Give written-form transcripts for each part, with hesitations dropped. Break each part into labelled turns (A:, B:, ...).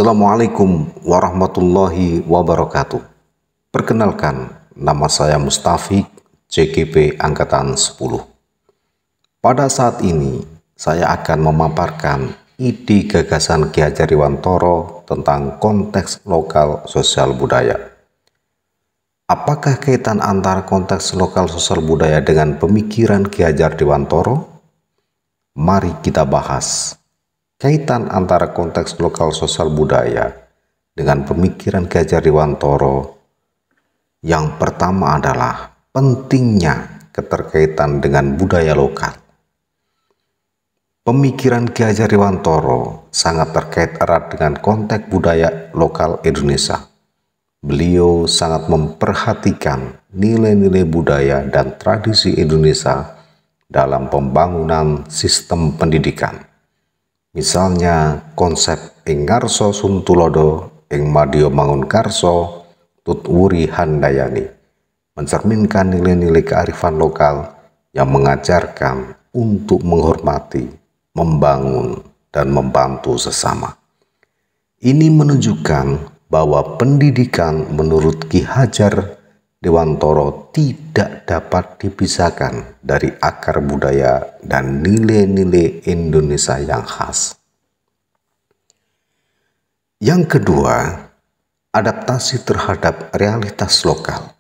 A: Assalamualaikum warahmatullahi wabarakatuh. Perkenalkan, nama saya Mustafik, CGP Angkatan 10. Pada saat ini, saya akan memaparkan ide gagasan Ki Hajar Dewantara tentang konteks lokal sosial budaya. Apakah kaitan antara konteks lokal sosial budaya dengan pemikiran Ki Hajar Dewantara? Mari kita bahas kaitan antara konteks lokal sosial budaya dengan pemikiran Ki Hajar Dewantara. Yang pertama adalah pentingnya keterkaitan dengan budaya lokal. Pemikiran Ki Hajar Dewantara sangat terkait erat dengan konteks budaya lokal Indonesia. Beliau sangat memperhatikan nilai-nilai budaya dan tradisi Indonesia dalam pembangunan sistem pendidikan. Misalnya konsep ing ngarsa suntulodo ing madya mangun karso tutwuri handayani mencerminkan nilai-nilai kearifan lokal yang mengajarkan untuk menghormati, membangun, dan membantu sesama. Ini menunjukkan bahwa pendidikan menurut Ki Hajar Dewantara tidak dapat dipisahkan dari akar budaya dan nilai-nilai Indonesia yang khas. Yang kedua, adaptasi terhadap realitas lokal.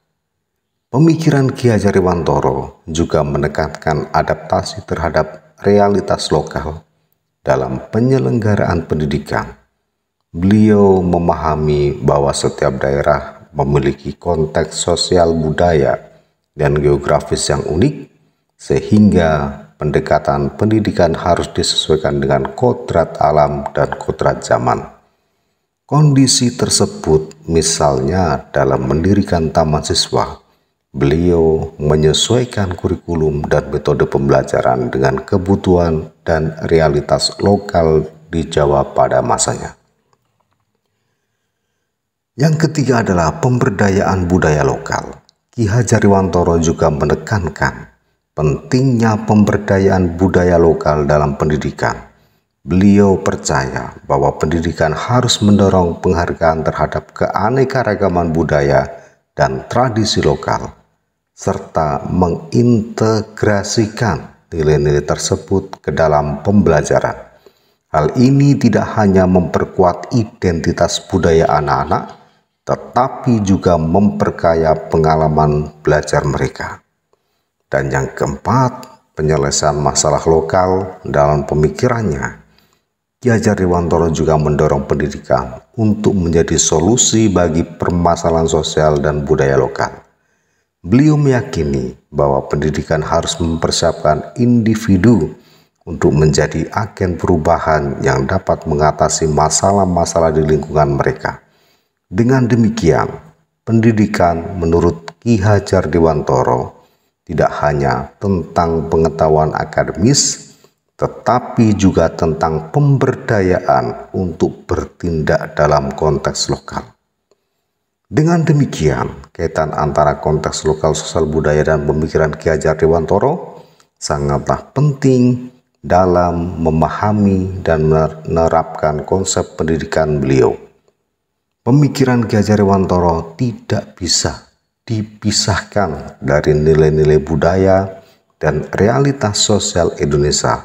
A: Pemikiran Ki Hajar Dewantara juga menekankan adaptasi terhadap realitas lokal dalam penyelenggaraan pendidikan. Beliau memahami bahwa setiap daerah memiliki konteks sosial budaya dan geografis yang unik, sehingga pendekatan pendidikan harus disesuaikan dengan kodrat alam dan kodrat zaman. Kondisi tersebut misalnya dalam mendirikan taman siswa, beliau menyesuaikan kurikulum dan metode pembelajaran dengan kebutuhan dan realitas lokal di Jawa pada masanya. Yang ketiga adalah pemberdayaan budaya lokal. Ki Hajar Dewantara juga menekankan pentingnya pemberdayaan budaya lokal dalam pendidikan. Beliau percaya bahwa pendidikan harus mendorong penghargaan terhadap keanekaragaman budaya dan tradisi lokal, serta mengintegrasikan nilai-nilai tersebut ke dalam pembelajaran. Hal ini tidak hanya memperkuat identitas budaya anak-anak, tetapi juga memperkaya pengalaman belajar mereka. Dan yang keempat, penyelesaian masalah lokal dalam pemikirannya. Ki Hajar Dewantara juga mendorong pendidikan untuk menjadi solusi bagi permasalahan sosial dan budaya lokal. Beliau meyakini bahwa pendidikan harus mempersiapkan individu untuk menjadi agen perubahan yang dapat mengatasi masalah-masalah di lingkungan mereka. Dengan demikian, pendidikan menurut Ki Hajar Dewantara tidak hanya tentang pengetahuan akademis, tetapi juga tentang pemberdayaan untuk bertindak dalam konteks lokal. Dengan demikian, kaitan antara konteks lokal sosial budaya dan pemikiran Ki Hajar Dewantara sangatlah penting dalam memahami dan menerapkan konsep pendidikan beliau. Pemikiran Ki Hajar Dewantara tidak bisa dipisahkan dari nilai-nilai budaya dan realitas sosial Indonesia,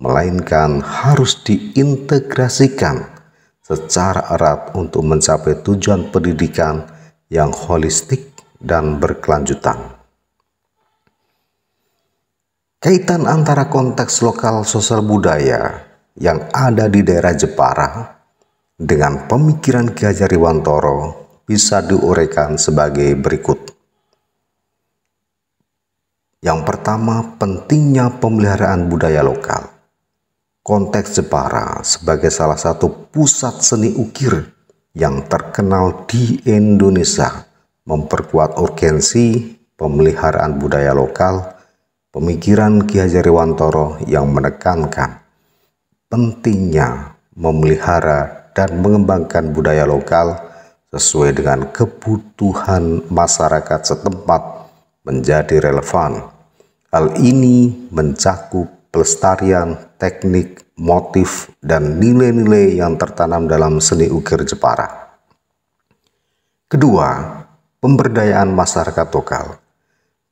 A: melainkan harus diintegrasikan secara erat untuk mencapai tujuan pendidikan yang holistik dan berkelanjutan. Kaitan antara konteks lokal sosial budaya yang ada di daerah Jepara dengan pemikiran Ki Hajar Dewantara bisa diuraikan sebagai berikut. Yang pertama, pentingnya pemeliharaan budaya lokal. Konteks Jepara sebagai salah satu pusat seni ukir yang terkenal di Indonesia memperkuat urgensi pemeliharaan budaya lokal. Pemikiran Ki Hajar Dewantara yang menekankan pentingnya memelihara dan mengembangkan budaya lokal sesuai dengan kebutuhan masyarakat setempat menjadi relevan. Hal ini mencakup pelestarian teknik motif, dan nilai-nilai yang tertanam dalam seni ukir Jepara. Kedua, pemberdayaan masyarakat lokal.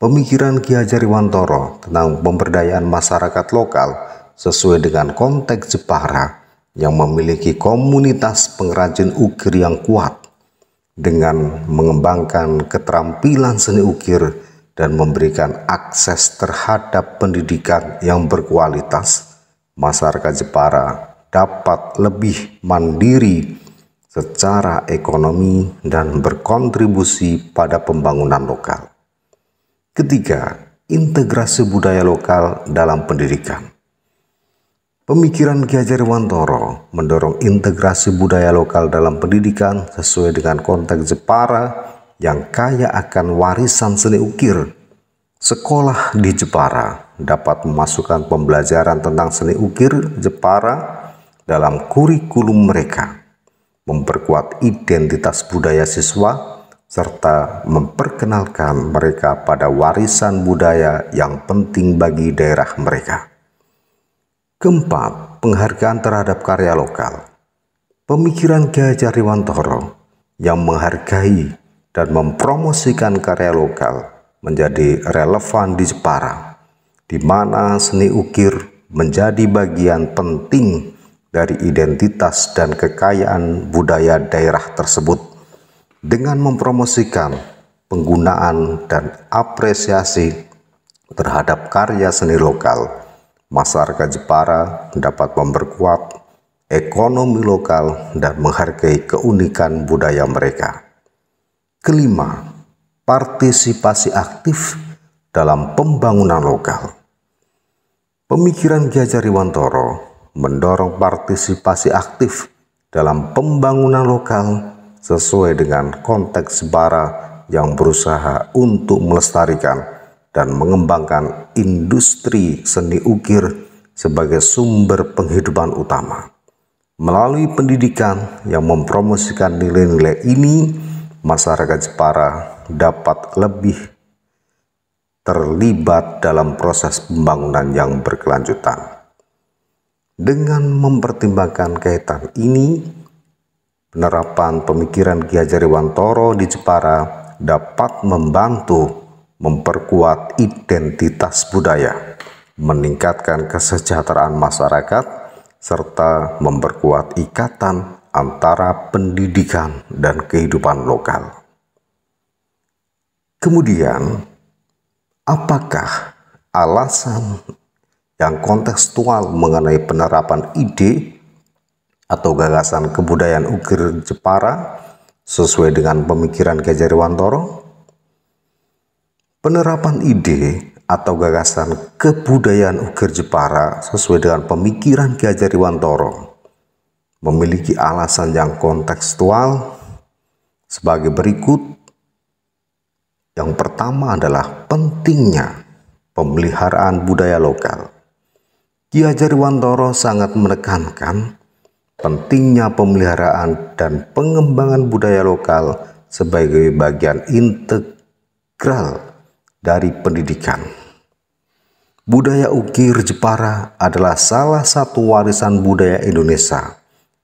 A: Pemikiran Ki Hajar Dewantara tentang pemberdayaan masyarakat lokal sesuai dengan konteks Jepara yang memiliki komunitas pengrajin ukir yang kuat dengan mengembangkan keterampilan seni ukir dan memberikan akses terhadap pendidikan yang berkualitas, masyarakat Jepara dapat lebih mandiri secara ekonomi dan berkontribusi pada pembangunan lokal. Ketiga, integrasi budaya lokal dalam pendidikan. Pemikiran Ki Hajar Dewantara mendorong integrasi budaya lokal dalam pendidikan sesuai dengan konteks Jepara yang kaya akan warisan seni ukir. Sekolah di Jepara dapat memasukkan pembelajaran tentang seni ukir Jepara dalam kurikulum mereka, memperkuat identitas budaya siswa, serta memperkenalkan mereka pada warisan budaya yang penting bagi daerah mereka. Keempat, penghargaan terhadap karya lokal. Pemikiran Ki Hajar Dewantara yang menghargai dan mempromosikan karya lokal menjadi relevan di Jepara, di mana seni ukir menjadi bagian penting dari identitas dan kekayaan budaya daerah tersebut. Dengan mempromosikan penggunaan dan apresiasi terhadap karya seni lokal, masyarakat Jepara dapat memperkuat ekonomi lokal dan menghargai keunikan budaya mereka. Kelima, partisipasi aktif dalam pembangunan lokal. Pemikiran Ki Hajar Dewantara mendorong partisipasi aktif dalam pembangunan lokal sesuai dengan konteks Jepara yang berusaha untuk melestarikan dan mengembangkan industri seni ukir sebagai sumber penghidupan utama. Melalui pendidikan yang mempromosikan nilai-nilai ini, masyarakat Jepara dapat lebih terlibat dalam proses pembangunan yang berkelanjutan. Dengan mempertimbangkan kaitan ini, penerapan pemikiran Ki Hajar Dewantara di Jepara dapat membantu memperkuat identitas budaya, meningkatkan kesejahteraan masyarakat, serta memperkuat ikatan antara pendidikan dan kehidupan lokal. Kemudian, apakah alasan yang kontekstual mengenai penerapan ide atau gagasan kebudayaan ukir Jepara sesuai dengan pemikiran Ki Hajar Dewantara? Penerapan ide atau gagasan kebudayaan ukir Jepara sesuai dengan pemikiran Ki Hajar Dewantara memiliki alasan yang kontekstual sebagai berikut. Yang pertama adalah pentingnya pemeliharaan budaya lokal. Ki Hajar Dewantara sangat menekankan pentingnya pemeliharaan dan pengembangan budaya lokal sebagai bagian integral dari pendidikan. Budaya ukir Jepara adalah salah satu warisan budaya Indonesia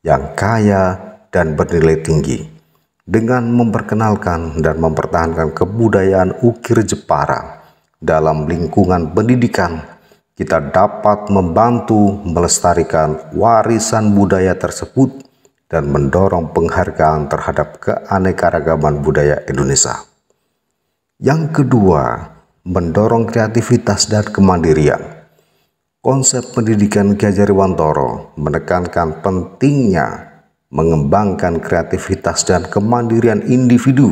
A: yang kaya dan bernilai tinggi. Dengan memperkenalkan dan mempertahankan kebudayaan ukir Jepara dalam lingkungan pendidikan, kita dapat membantu melestarikan warisan budaya tersebut dan mendorong penghargaan terhadap keanekaragaman budaya Indonesia. Yang kedua, mendorong kreativitas dan kemandirian. Konsep pendidikan Ki Hajar Dewantara menekankan pentingnya mengembangkan kreativitas dan kemandirian individu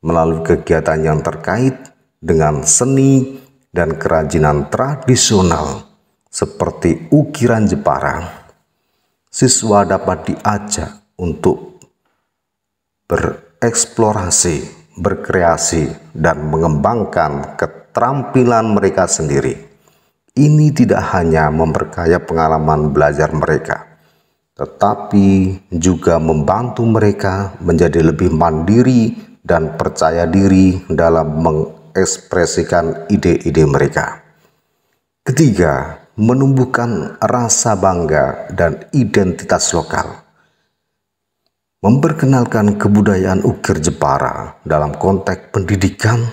A: melalui kegiatan yang terkait dengan seni dan kerajinan tradisional seperti ukiran Jepara. Siswa dapat diajak untuk bereksplorasi, berkreasi, dan mengembangkan keterampilan mereka sendiri. Ini tidak hanya memperkaya pengalaman belajar mereka, tetapi juga membantu mereka menjadi lebih mandiri dan percaya diri dalam mengekspresikan ide-ide mereka. Ketiga, menumbuhkan rasa bangga dan identitas lokal. Memperkenalkan kebudayaan ukir Jepara dalam konteks pendidikan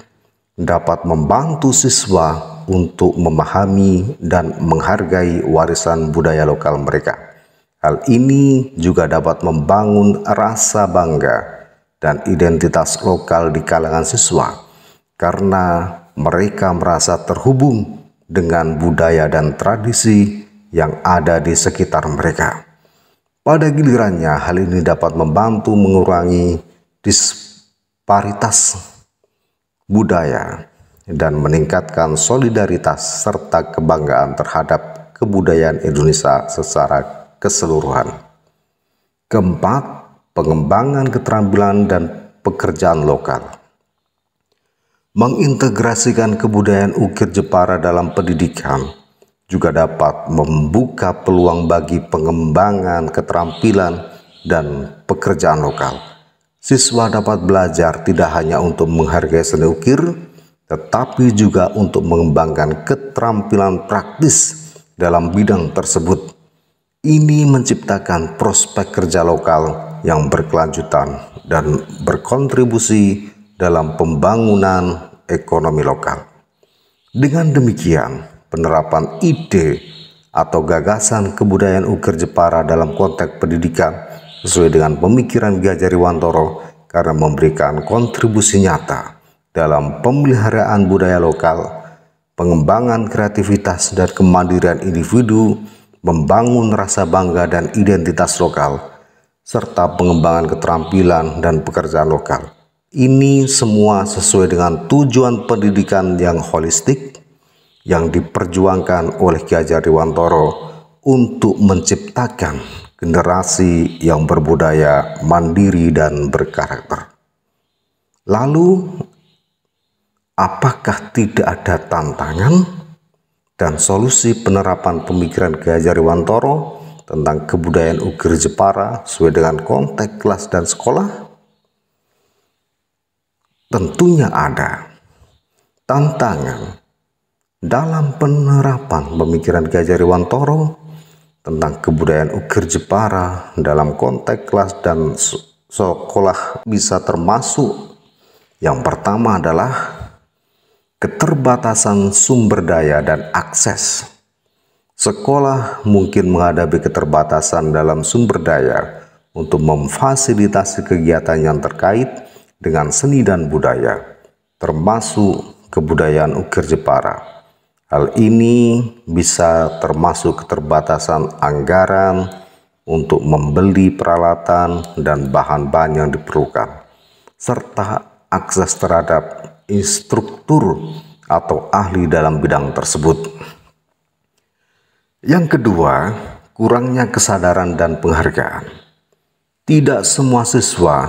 A: dapat membantu siswa untuk memahami dan menghargai warisan budaya lokal mereka. Hal ini juga dapat membangun rasa bangga dan identitas lokal di kalangan siswa karena mereka merasa terhubung dengan budaya dan tradisi yang ada di sekitar mereka. Pada gilirannya, hal ini dapat membantu mengurangi disparitas budaya dan meningkatkan solidaritas serta kebanggaan terhadap kebudayaan Indonesia secara keseluruhan. Keempat, pengembangan keterampilan dan pekerjaan lokal. Mengintegrasikan kebudayaan ukir Jepara dalam pendidikan juga dapat membuka peluang bagi pengembangan keterampilan dan pekerjaan lokal. Siswa dapat belajar tidak hanya untuk menghargai seni ukir, tetapi juga untuk mengembangkan keterampilan praktis dalam bidang tersebut. Ini menciptakan prospek kerja lokal yang berkelanjutan dan berkontribusi dalam pembangunan ekonomi lokal. Dengan demikian, penerapan ide atau gagasan kebudayaan ukir Jepara dalam konteks pendidikan sesuai dengan pemikiran Ki Hajar Dewantara karena memberikan kontribusi nyata dalam pemeliharaan budaya lokal, pengembangan kreativitas dan kemandirian individu, membangun rasa bangga dan identitas lokal, serta pengembangan keterampilan dan pekerjaan lokal. Ini semua sesuai dengan tujuan pendidikan yang holistik yang diperjuangkan oleh Ki Hajar Dewantara untuk menciptakan generasi yang berbudaya, mandiri, dan berkarakter. Lalu, apakah tidak ada tantangan dan solusi penerapan pemikiran Ki Hajar Dewantara tentang kebudayaan ukir Jepara sesuai dengan konteks kelas dan sekolah? Tentunya ada tantangan dalam penerapan pemikiran Ki Hajar Dewantara tentang kebudayaan ukir Jepara dalam konteks kelas dan sekolah bisa termasuk yang pertama adalah keterbatasan sumber daya dan akses. Sekolah mungkin menghadapi keterbatasan dalam sumber daya untuk memfasilitasi kegiatan yang terkait dengan seni dan budaya, termasuk kebudayaan ukir Jepara. Hal ini bisa termasuk keterbatasan anggaran untuk membeli peralatan dan bahan-bahan yang diperlukan, serta akses terhadap instruktur atau ahli dalam bidang tersebut. Yang kedua, kurangnya kesadaran dan penghargaan. Tidak semua siswa,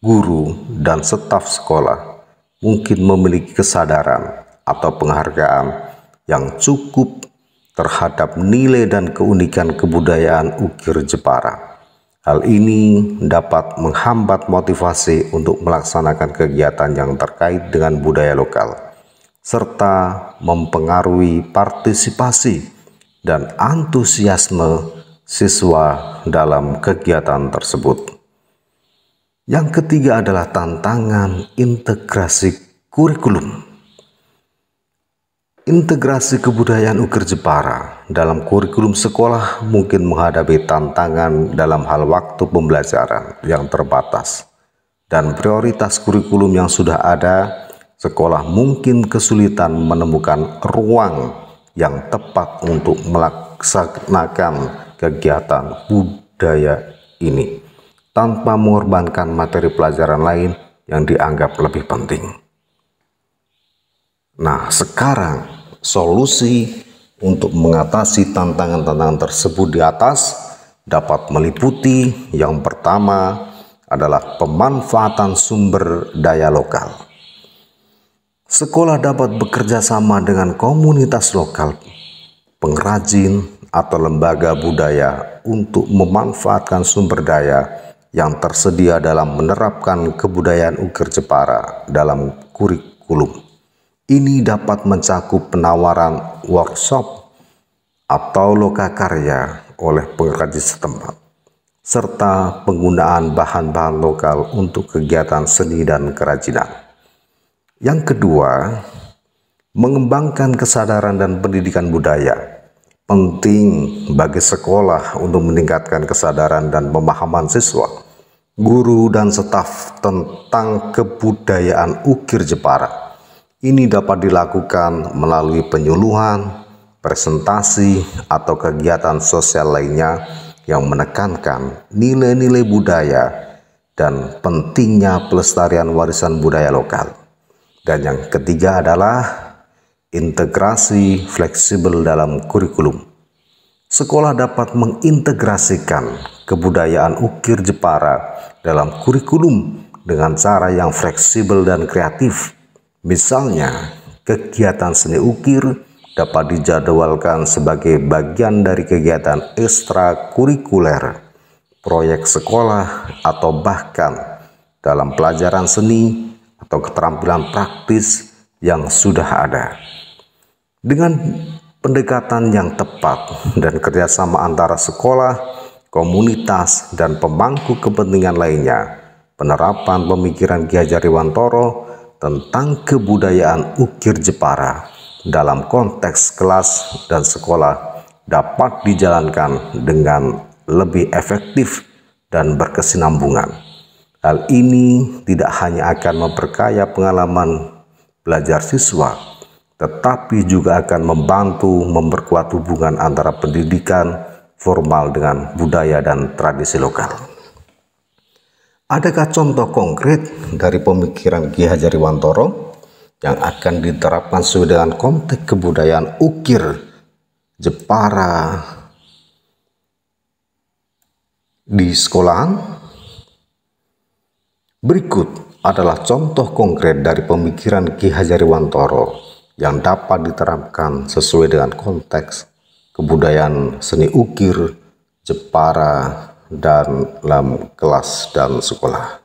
A: guru, dan staf sekolah mungkin memiliki kesadaran atau penghargaan yang cukup terhadap nilai dan keunikan kebudayaan ukir Jepara. Hal ini dapat menghambat motivasi untuk melaksanakan kegiatan yang terkait dengan budaya lokal, serta mempengaruhi partisipasi dan antusiasme siswa dalam kegiatan tersebut. Yang ketiga adalah tantangan integrasi kurikulum. Integrasi kebudayaan ukir Jepara dalam kurikulum sekolah mungkin menghadapi tantangan dalam hal waktu pembelajaran yang terbatas dan prioritas kurikulum yang sudah ada. Sekolah mungkin kesulitan menemukan ruang yang tepat untuk melaksanakan kegiatan budaya ini tanpa mengorbankan materi pelajaran lain yang dianggap lebih penting. Nah, sekarang solusi untuk mengatasi tantangan-tantangan tersebut di atas dapat meliputi yang pertama adalah pemanfaatan sumber daya lokal. Sekolah dapat bekerja sama dengan komunitas lokal, pengrajin, atau lembaga budaya untuk memanfaatkan sumber daya yang tersedia dalam menerapkan kebudayaan ukir Jepara dalam kurikulum. Ini dapat mencakup penawaran workshop atau lokakarya oleh pengrajin setempat, serta penggunaan bahan-bahan lokal untuk kegiatan seni dan kerajinan. Yang kedua, mengembangkan kesadaran dan pendidikan budaya. Penting bagi sekolah untuk meningkatkan kesadaran dan pemahaman siswa, guru, dan staf tentang kebudayaan ukir Jepara. Ini dapat dilakukan melalui penyuluhan, presentasi, atau kegiatan sosial lainnya yang menekankan nilai-nilai budaya dan pentingnya pelestarian warisan budaya lokal. Dan yang ketiga adalah integrasi fleksibel dalam kurikulum. Sekolah dapat mengintegrasikan kebudayaan ukir Jepara dalam kurikulum dengan cara yang fleksibel dan kreatif. Misalnya, kegiatan seni ukir dapat dijadwalkan sebagai bagian dari kegiatan ekstrakurikuler, proyek sekolah, atau bahkan dalam pelajaran seni atau keterampilan praktis yang sudah ada. Dengan pendekatan yang tepat dan kerjasama antara sekolah, komunitas, dan pemangku kepentingan lainnya, penerapan pemikiran Ki Hajar Dewantara tentang kebudayaan ukir Jepara dalam konteks kelas dan sekolah dapat dijalankan dengan lebih efektif dan berkesinambungan. Hal ini tidak hanya akan memperkaya pengalaman belajar siswa, tetapi juga akan membantu memperkuat hubungan antara pendidikan formal dengan budaya dan tradisi lokal. Adakah contoh konkret dari pemikiran Ki Hajar Dewantara yang akan diterapkan sesuai dengan konteks kebudayaan ukir Jepara di sekolahan? Berikut adalah contoh konkret dari pemikiran Ki Hajar Dewantara yang dapat diterapkan sesuai dengan konteks kebudayaan seni ukir Jepara dalam kelas dan sekolah.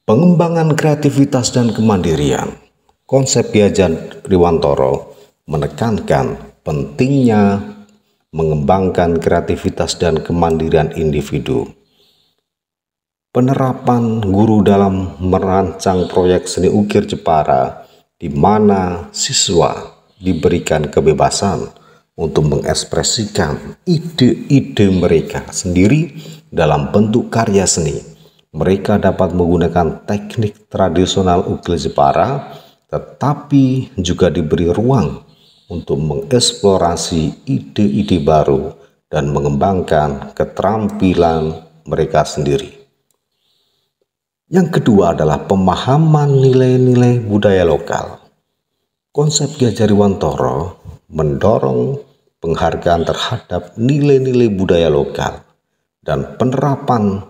A: Pengembangan kreativitas dan kemandirian. Konsep Ki Hajar Dewantara menekankan pentingnya mengembangkan kreativitas dan kemandirian individu. Penerapan guru dalam merancang proyek seni ukir Jepara, di mana siswa diberikan kebebasan untuk mengekspresikan ide-ide mereka sendiri dalam bentuk karya seni. Mereka dapat menggunakan teknik tradisional ukir Jepara, tetapi juga diberi ruang untuk mengeksplorasi ide-ide baru dan mengembangkan keterampilan mereka sendiri. Yang kedua adalah pemahaman nilai-nilai budaya lokal. Konsep Ki Hajar Dewantara mendorong penghargaan terhadap nilai-nilai budaya lokal, dan penerapan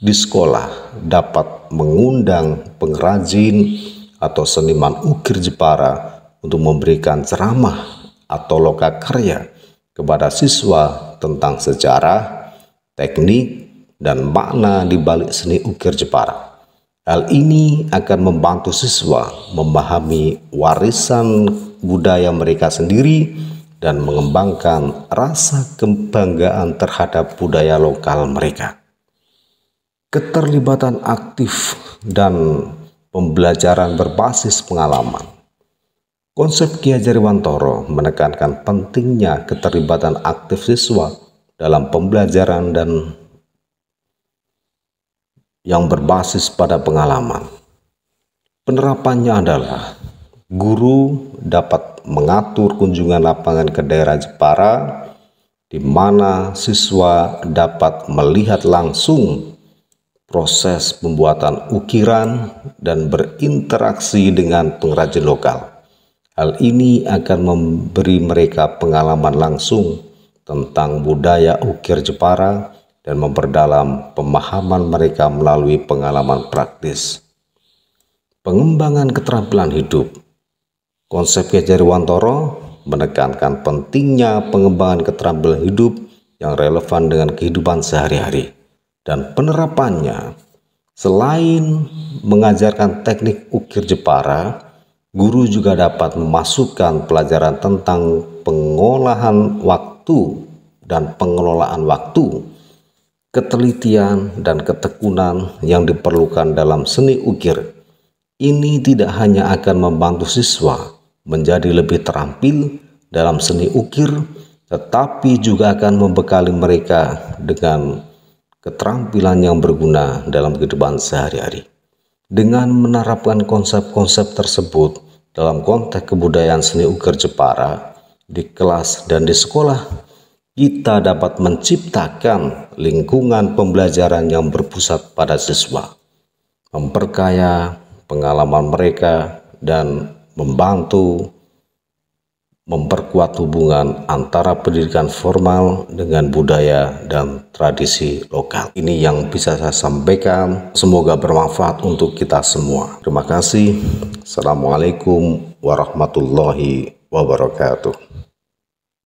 A: di sekolah dapat mengundang pengrajin atau seniman ukir Jepara untuk memberikan ceramah atau lokakarya kepada siswa tentang sejarah, teknik, dan makna di balik seni ukir Jepara. Hal ini akan membantu siswa memahami warisan budaya mereka sendiri dan mengembangkan rasa kebanggaan terhadap budaya lokal mereka. Keterlibatan aktif dan pembelajaran berbasis pengalaman. Konsep Ki Hajar Dewantara menekankan pentingnya keterlibatan aktif siswa dalam pembelajaran dan yang berbasis pada pengalaman. Penerapannya adalah guru dapat mengatur kunjungan lapangan ke daerah Jepara, di mana siswa dapat melihat langsung proses pembuatan ukiran dan berinteraksi dengan pengrajin lokal. Hal ini akan memberi mereka pengalaman langsung tentang budaya ukir Jepara dan memperdalam pemahaman mereka melalui pengalaman praktis. Pengembangan keterampilan hidup. Konsep Ki Hajar Dewantara menekankan pentingnya pengembangan keterampilan hidup yang relevan dengan kehidupan sehari-hari, dan penerapannya selain mengajarkan teknik ukir Jepara, guru juga dapat memasukkan pelajaran tentang pengolahan waktu dan pengelolaan waktu, ketelitian dan ketekunan yang diperlukan dalam seni ukir. Ini tidak hanya akan membantu siswa menjadi lebih terampil dalam seni ukir, tetapi juga akan membekali mereka dengan keterampilan yang berguna dalam kehidupan sehari-hari. Dengan menerapkan konsep-konsep tersebut dalam konteks kebudayaan seni ukir Jepara di kelas dan di sekolah, kita dapat menciptakan lingkungan pembelajaran yang berpusat pada siswa, memperkaya pengalaman mereka, dan membantu memperkuat hubungan antara pendidikan formal dengan budaya dan tradisi lokal. Ini yang bisa saya sampaikan, semoga bermanfaat untuk kita semua. Terima kasih. Assalamualaikum warahmatullahi wabarakatuh.